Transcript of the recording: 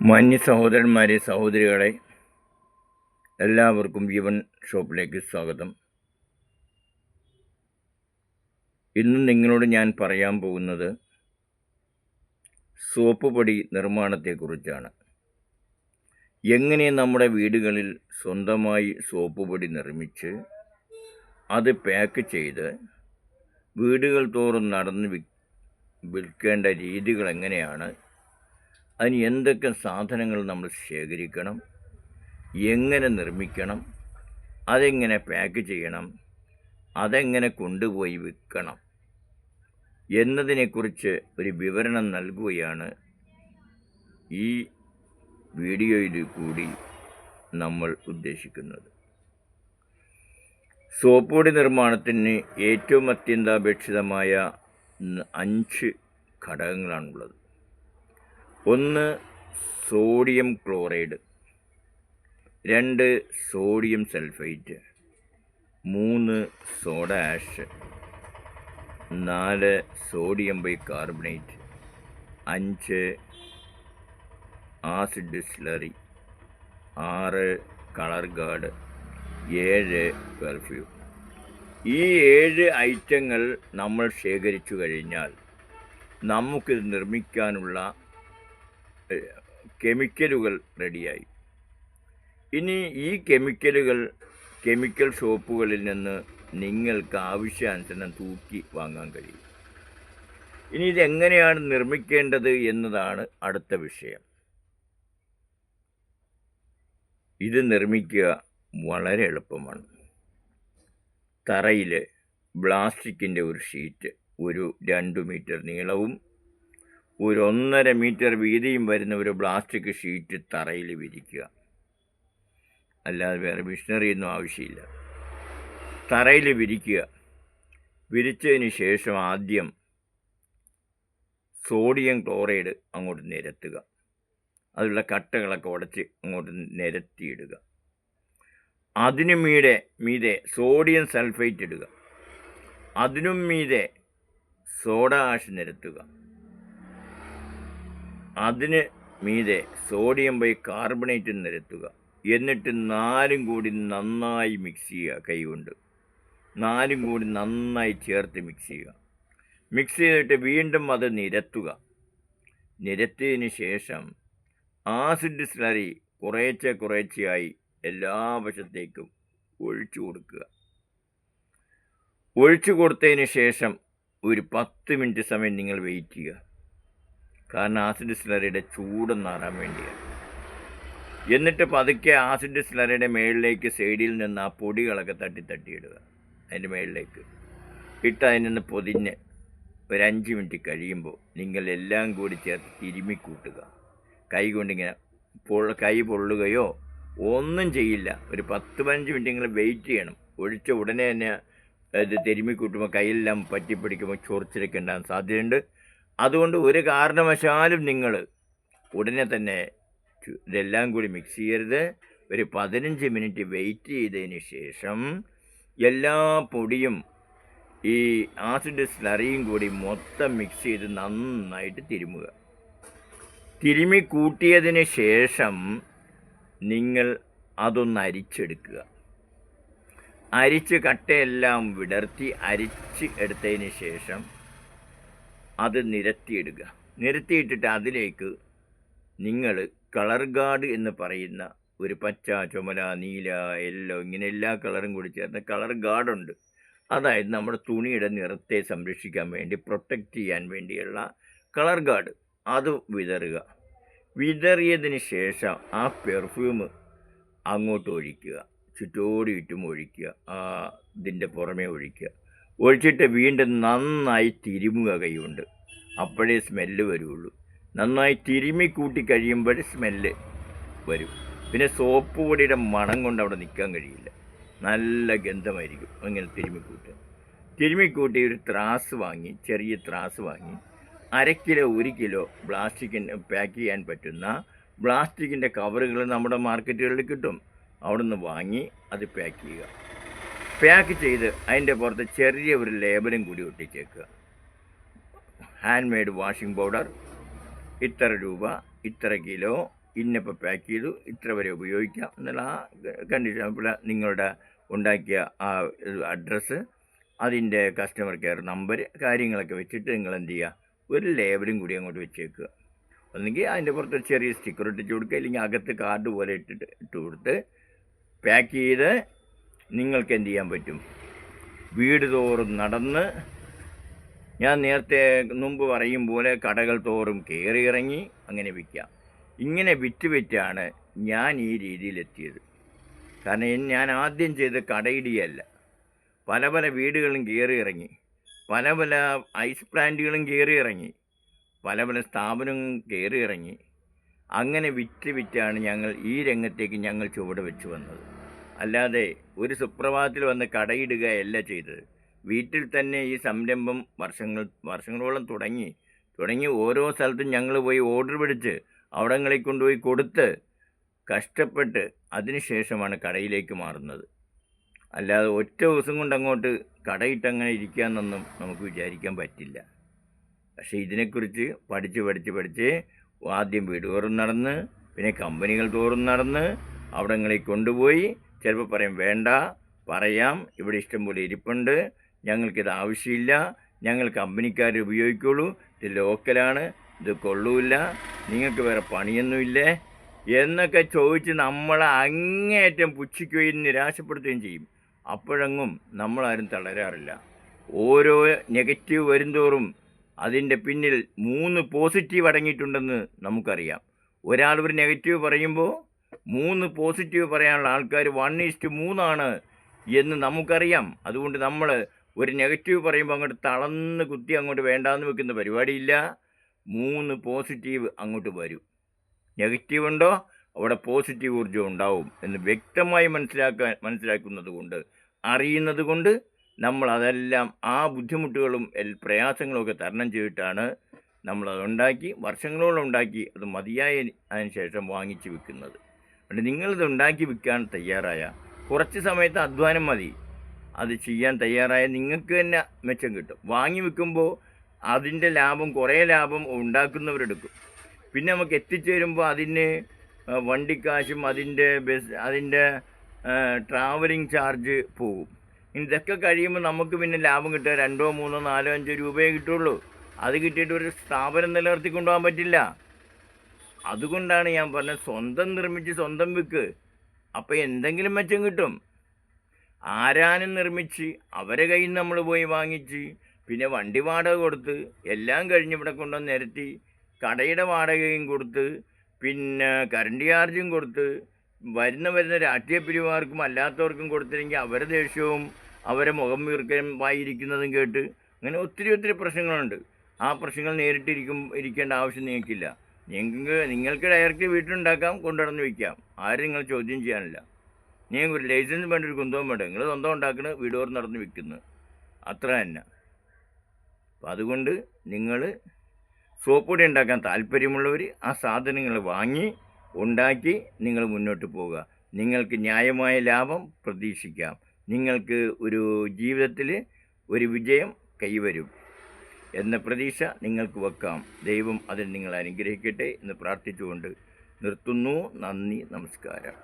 മാന്യ സഹോദരന്മാരെ, സഹോദരികളെ, എല്ലാവർക്കും ജീവൻ ഷോപ്പിലേക്ക് സ്വാഗതം. ഇന്ന് നിങ്ങളോട് ഞാൻ പറയാൻ പോകുന്നത് സോപ്പ് പൊടി നിർമ്മാണത്തെക്കുറിച്ചാണ്. എങ്ങനെ നമ്മുടെ വീടുകളിൽ സ്വന്തമായി സോപ്പ് പൊടി നിർമ്മിച്ച് അത് പാക്ക് ചെയ്ത് വീടുകൾ തോറും നടന്ന് വിൽക്കേണ്ട രീതികൾ എങ്ങനെയാണ്, അതിന് എന്തൊക്കെ സാധനങ്ങൾ നമ്മൾ ശേഖരിക്കണം, എങ്ങനെ നിർമ്മിക്കണം, അതെങ്ങനെ പാക്ക് ചെയ്യണം, അതെങ്ങനെ കൊണ്ടുപോയി വിൽക്കണം എന്നതിനെക്കുറിച്ച് ഒരു വിവരണം നൽകുകയാണ് ഈ വീഡിയോയിൽ കൂടി നമ്മൾ ഉദ്ദേശിക്കുന്നത്. സോപ്പ് പൊടി നിർമ്മാണത്തിന് ഏറ്റവും അത്യന്താപേക്ഷിതമായ 5 ഘടകങ്ങളാണുള്ളത്. 1 sodium chloride, 2 sodium sulphate, 3 soda ash, 4 sodium bicarbonate, 5 acid slurry, 6 colour guard, 7 perfume. ഈ 7 ഐറ്റങ്ങൾ നമ്മൾ ശേഖരിച്ചു കഴിഞ്ഞാൽ നമുക്കിത് നിർമ്മിക്കാനുള്ള കെമിക്കലുകൾ റെഡിയായി. ഇനി ഈ കെമിക്കൽ ഷോപ്പുകളിൽ നിന്ന് നിങ്ങൾക്ക് ആവശ്യാനുസരണം തൂക്കി വാങ്ങാൻ കഴിയും. ഇനി ഇതെങ്ങനെയാണ് നിർമ്മിക്കേണ്ടത് എന്നതാണ് അടുത്ത വിഷയം. ഇത് നിർമ്മിക്കുക വളരെ എളുപ്പമാണ്. തറയിൽ പ്ലാസ്റ്റിക്കിൻ്റെ ഒരു ഷീറ്റ്, ഒരു 2 മീറ്റർ നീളവും ഒരു 1.5 മീറ്റർ വീതിയും വരുന്ന ഒരു പ്ലാസ്റ്റിക് ഷീറ്റ് തറയിൽ വിരിക്കുക. അല്ലാതെ വേറെ മിഷനറിയൊന്നും ആവശ്യമില്ല. തറയിൽ വിരിക്കുക. വിരിച്ചതിന് ശേഷം ആദ്യം സോഡിയം ക്ലോറൈഡ് അങ്ങോട്ട് നിരത്തുക. അതിലുള്ള കട്ടകളൊക്കെ ഉടച്ച് അങ്ങോട്ട് നിരത്തിയിടുക. അതിനു മീതെ സോഡിയം സൾഫേറ്റ് ഇടുക. അതിനും മീതെ സോഡ ആഷ് നിരത്തുക. അതിന് മീതെ സോഡിയം ബൈകാർബണേറ്റ് നിരത്തുക. എന്നിട്ട് 4 കൂടി നന്നായി മിക്സ് ചെയ്യുക. കൈകൊണ്ട് 4 കൂടി നന്നായി ചേർത്ത് മിക്സ് ചെയ്യുക. മിക്സ് ചെയ്തിട്ട് വീണ്ടും അത് നിരത്തിയതിന് ശേഷം ആസിഡ് സ്ലറി കുറേശ്ശെയായി എല്ലാ വശത്തേക്കും ഒഴിച്ചു കൊടുക്കുക. ഒഴിച്ചു കൊടുത്തതിന് ശേഷം ഒരു 10 മിനിറ്റ് സമയം നിങ്ങൾ വെയിറ്റ് ചെയ്യുക. കാരണം ആസിഡ് സ്ലറിയുടെ ചൂടൊന്നാറാൻ വേണ്ടിയാണ്. എന്നിട്ട് പതുക്കെ ആസിഡ് സ്ലറിയുടെ മേളിലേക്ക് സൈഡിൽ നിന്ന് ആ പൊടികളൊക്കെ തട്ടിയിടുക. അതിൻ്റെ മേളിലേക്ക് ഇട്ട് അതിൽ നിന്ന് പൊതിഞ്ഞ് ഒരു 5 മിനിറ്റ് കഴിയുമ്പോൾ നിങ്ങൾ എല്ലാം കൂടി ചേർത്ത് തിരുമ്മിക്കൂട്ടുക. കൈ കൊണ്ടിങ്ങനെ കൈ പൊള്ളുകയോ ഒന്നും ചെയ്യില്ല. ഒരു 10-15 മിനിറ്റ് നിങ്ങൾ വെയിറ്റ് ചെയ്യണം. ഒഴിച്ച ഉടനെ തന്നെ ഇത് തിരുമ്മിക്കൂട്ടുമ്പോൾ കൈയെല്ലാം പറ്റിപ്പിടിക്കുമ്പോൾ ചൊറിച്ചിലൊക്കെ ഉണ്ടാകാൻ സാധ്യതയുണ്ട്. അതുകൊണ്ട് ഒരു കാരണവശാലും നിങ്ങൾ ഉടനെ തന്നെ ഇതെല്ലാം കൂടി മിക്സ് ചെയ്യരുത്. ഒരു 15 മിനിറ്റ് വെയിറ്റ് ചെയ്തതിന് ശേഷം എല്ലാ പൊടിയും ഈ ആസിഡ് സ്ലറിയും കൂടി മൊത്തം മിക്സ് ചെയ്ത് നന്നായിട്ട് തിരുമ്മി കൂട്ടിയതിന് ശേഷം നിങ്ങൾ അതൊന്ന് അരിച്ചെടുക്കുക. അരിച്ച് കട്ടയെല്ലാം വിടർത്തി അരിച്ച് എടുത്തതിന് ശേഷം അത് നിരത്തിയിട്ടിട്ട് അതിലേക്ക് നിങ്ങൾ കളർ ഗാർഡ് എന്ന് പറയുന്ന ഒരു പച്ച, ചുമല, നീല, യെല്ലോ ഇങ്ങനെ എല്ലാ കളറും കൂടി ചേർന്ന കളർ ഗാർഡുണ്ട്. അതായത് നമ്മുടെ തുണിയുടെ നിറത്തെ സംരക്ഷിക്കാൻ വേണ്ടി, പ്രൊട്ടക്റ്റ് ചെയ്യാൻ വേണ്ടിയുള്ള കളർ ഗാർഡ്. അത് വിതറിയതിന് ശേഷം ആ പെർഫ്യൂം അങ്ങോട്ട് ഒഴിക്കുക. ചുറ്റും ഒഴിക്കുക. ഇതിൻ്റെ പുറമേ ഒഴിച്ചിട്ട് വീണ്ടും നന്നായി തിരുമുക കൈകൊണ്ട്. അപ്പോഴേ സ്മെല്ല് വരുള്ളൂ. നന്നായി തിരുമ്മി കൂട്ടി കഴിയുമ്പോൾ സ്മെല്ല് വരും. പിന്നെ സോപ്പ് പൊടിയുടെ മണം കൊണ്ട് അവിടെ നിൽക്കാൻ കഴിയില്ല. നല്ല ഗന്ധമായിരിക്കും. അങ്ങനെ തിരുമ്മിക്കൂട്ടി ഒരു ചെറിയ ത്രാസ് വാങ്ങി 1/2 കിലോ 1 കിലോ പ്ലാസ്റ്റിക്കിൻ്റെ പാക്ക് ചെയ്യാൻ പറ്റുന്ന പ്ലാസ്റ്റിക്കിൻ്റെ കവറുകൾ നമ്മുടെ മാർക്കറ്റുകളിൽ കിട്ടും. അവിടെ നിന്ന് വാങ്ങി അത് പാക്ക് ചെയ്ത് അതിൻ്റെ പുറത്ത് ചെറിയ ഒരു ലേബലും കൂടി ഒട്ടിച്ചേക്കുക. ഹാൻഡ് മെയ്ഡ് വാഷിംഗ് പൗഡർ, ഇത്ര രൂപ, ഇത്ര കിലോ, ഇന്നിപ്പോൾ പാക്ക് ചെയ്തു, ഇത്ര വരെ ഉപയോഗിക്കാം എന്നുള്ള ആ കണ്ടീഷൻ. അപ്പോൾ നിങ്ങളുടെ ഉണ്ടാക്കിയ ആ അഡ്രസ്സ്, അതിൻ്റെ കസ്റ്റമർ കെയർ നമ്പർ, കാര്യങ്ങളൊക്കെ വെച്ചിട്ട് നിങ്ങൾ എന്ത് ചെയ്യുക, ഒരു ലേബലും കൂടി അങ്ങോട്ട് വെച്ചേക്കുക. ഒന്നെങ്കിൽ അതിൻ്റെ പുറത്ത് ചെറിയ സ്റ്റിക്കർ ഇട്ടിട്ട് കൊടുക്കുക, അല്ലെങ്കിൽ അകത്ത് കാർഡ് പോലെ ഇട്ട് കൊടുത്ത് പാക്ക് ചെയ്ത് നിങ്ങൾക്ക് എന്ത് ചെയ്യാൻ പറ്റും, വീട് തോറും നടന്ന്, ഞാൻ നേരത്തെ മുമ്പ് പറയും പോലെ കടകൾ തോറും കയറി ഇറങ്ങി അങ്ങനെ വിൽക്കാം. ഇങ്ങനെ വിറ്റാണ് ഞാൻ ഈ രീതിയിലെത്തിയത്. കാരണം ഞാൻ ആദ്യം ചെയ്ത് കടയിടിയല്ല, പല പല വീടുകളും കയറി ഇറങ്ങി, പല പല ഐസ് പ്ലാന്റുകളും കയറി ഇറങ്ങി, പല പല സ്ഥാപനങ്ങളും കയറി ഇറങ്ങി. അങ്ങനെ വിറ്റാണ് ഞങ്ങൾ ഈ രംഗത്തേക്ക് ഞങ്ങൾ ചുവട് വെച്ച് വന്നത്. അല്ലാതെ ഒരു സുപ്രഭാതത്തിൽ വന്ന് കടയിടുകയല്ല ചെയ്തത്. വീട്ടിൽ തന്നെ ഈ സംരംഭം വർഷങ്ങളോളം തുടങ്ങി ഓരോ സ്ഥലത്തും ഞങ്ങൾ പോയി ഓർഡർ പിടിച്ച് അവിടങ്ങളിൽ കൊണ്ടുപോയി കൊടുത്ത് കഷ്ടപ്പെട്ട് അതിനുശേഷമാണ് കടയിലേക്ക് മാറുന്നത്. അല്ലാതെ ഒറ്റ ദിവസം കൊണ്ട് അങ്ങോട്ട് കടയിട്ടങ്ങനെ ഇരിക്കാമെന്നൊന്നും നമുക്ക് വിചാരിക്കാൻ പറ്റില്ല. പക്ഷേ ഇതിനെക്കുറിച്ച് പഠിച്ച് ആദ്യം വീട് തോറും നടന്ന്, പിന്നെ കമ്പനികൾ തോറും നടന്ന് അവിടങ്ങളിൽ കൊണ്ടുപോയി ചിലപ്പോൾ പറയും വേണ്ട, പറയാം ഇവിടെ ഇഷ്ടംപോലെ ഇരിപ്പുണ്ട്, ഞങ്ങൾക്കിത് ആവശ്യമില്ല, ഞങ്ങൾ കമ്പനിക്കാർ ഉപയോഗിക്കുള്ളൂ, ഇത് ലോക്കലാണ്, ഇത് കൊള്ളൂല്ല, നിങ്ങൾക്ക് വേറെ പണിയൊന്നുമില്ലേ എന്നൊക്കെ ചോദിച്ച് നമ്മളെ അങ്ങേയറ്റം പുച്ഛിക്കുകയും നിരാശപ്പെടുത്തുകയും ചെയ്യും. അപ്പോഴെങ്ങും നമ്മളാരും തളരാറില്ല. ഓരോ നെഗറ്റീവ് വരുംതോറും അതിൻ്റെ പിന്നിൽ 3 പോസിറ്റീവ് അടങ്ങിയിട്ടുണ്ടെന്ന് നമുക്കറിയാം. ഒരാൾ ഒരു നെഗറ്റീവ് പറയുമ്പോൾ 3 പോസിറ്റീവ് പറയാനുള്ള ആൾക്കാർ 1:3 എന്ന് നമുക്കറിയാം. അതുകൊണ്ട് നമ്മൾ ഒരു നെഗറ്റീവ് പറയുമ്പോൾ അങ്ങോട്ട് തളർന്ന് കുത്തി അങ്ങോട്ട് വേണ്ടാന്ന് വെക്കുന്ന പരിപാടിയില്ല. 3 പോസിറ്റീവ് അങ്ങോട്ട് വരും. നെഗറ്റീവ് ഉണ്ടോ അവിടെ പോസിറ്റീവ് ഊർജ്ജം ഉണ്ടാവും എന്ന് വ്യക്തമായി മനസ്സിലാക്കുന്നത് കൊണ്ട്, അറിയുന്നത് കൊണ്ട് നമ്മൾ അതെല്ലാം ആ ബുദ്ധിമുട്ടുകളും പ്രയാസങ്ങളും ഒക്കെ തരണം ചെയ്തിട്ടാണ് നമ്മളതുണ്ടാക്കി, വർഷങ്ങളോളം ഉണ്ടാക്കി, അത് മതിയായ അതിന് ശേഷം വാങ്ങിച്ച് വിൽക്കുന്നത്. അതുകൊണ്ട് നിങ്ങളിത് ഉണ്ടാക്കി വിൽക്കാൻ തയ്യാറായ, കുറച്ച് സമയത്ത് അധ്വാനം മതി, അത് ചെയ്യാൻ തയ്യാറായ നിങ്ങൾക്ക് തന്നെ മെച്ചം കിട്ടും. വാങ്ങി വിൽക്കുമ്പോൾ അതിൻ്റെ ലാഭം, കുറേ ലാഭം ഉണ്ടാക്കുന്നവരെടുക്കും. പിന്നെ നമുക്ക് എത്തിച്ചേരുമ്പോൾ അതിന് വണ്ടിക്കാശും അതിൻ്റെ ട്രാവലിംഗ് ചാർജ് പോകും. ഇതൊക്കെ കഴിയുമ്പോൾ നമുക്ക് പിന്നെ ലാഭം കിട്ടുക 2, 3, 4, 5 രൂപയെ കിട്ടുള്ളൂ. അത് കിട്ടിയിട്ട് ഒരു സ്ഥാപനം നിലനിർത്തിക്കൊണ്ടുപോകാൻ പറ്റില്ല. അതുകൊണ്ടാണ് ഞാൻ പറഞ്ഞത്, സ്വന്തം നിർമ്മിച്ച് സ്വന്തം വിൽക്ക്, അപ്പോൾ എന്തെങ്കിലും മെച്ചം കിട്ടും. ആരാനും നിർമ്മിച്ച് അവരെ കയ്യിൽ നിന്ന് നമ്മൾ പോയി വാങ്ങിച്ച് പിന്നെ വണ്ടി വാടക കൊടുത്ത് എല്ലാം കഴിഞ്ഞ് ഇവിടെ കൊണ്ടുവന്ന് നിരത്തി കടയുടെ വാടകയും കൊടുത്ത് പിന്നെ കറണ്ട് ചാർജും കൊടുത്ത് വരുന്ന രാഷ്ട്രീയ പിരിവുകാർക്കും അല്ലാത്തവർക്കും കൊടുത്തില്ലെങ്കിൽ അവരെ ദേഷ്യവും അവരെ മുഖം വീർക്കലും വായിരിക്കുന്നതും കേട്ട് അങ്ങനെ ഒത്തിരി പ്രശ്നങ്ങളുണ്ട്. ആ പ്രശ്നങ്ങൾ ഇരിക്കേണ്ട ആവശ്യം നിങ്ങൾക്കില്ല. നിങ്ങൾക്ക് ഡയറക്റ്റ് വീട്ടിലുണ്ടാക്കാം, കൊണ്ടുനടന്ന് വയ്ക്കാം, ആരും നിങ്ങൾ ചോദ്യം ചെയ്യാനില്ല. നിങ്ങൾക്ക് ഒരു ലൈസൻസ് വേണ്ട, ഒരു കുന്തവും വേണ്ട, നിങ്ങൾ സ്വന്തം ഉണ്ടാക്കുന്നത് വീട് തോറും നടന്ന് വിൽക്കുന്നു, അത്ര തന്നെ. അപ്പം അതുകൊണ്ട് നിങ്ങൾ സോപ്പ് പൊടി ഉണ്ടാക്കാൻ താല്പര്യമുള്ളവർ ആ സാധനങ്ങൾ വാങ്ങി ഉണ്ടാക്കി നിങ്ങൾ മുന്നോട്ട് പോവുക. നിങ്ങൾക്ക് ന്യായമായ ലാഭം പ്രതീക്ഷിക്കാം. നിങ്ങൾക്ക് ഒരു ജീവിതത്തിൽ ഒരു വിജയം കൈവരും എന്ന പ്രതീക്ഷ നിങ്ങൾക്ക് വെക്കാം. ദൈവം അതിൽ നിങ്ങൾ അനുഗ്രഹിക്കട്ടെ എന്ന് പ്രാർത്ഥിച്ചുകൊണ്ട് നിർത്തുന്നു. നന്ദി, നമസ്കാരം.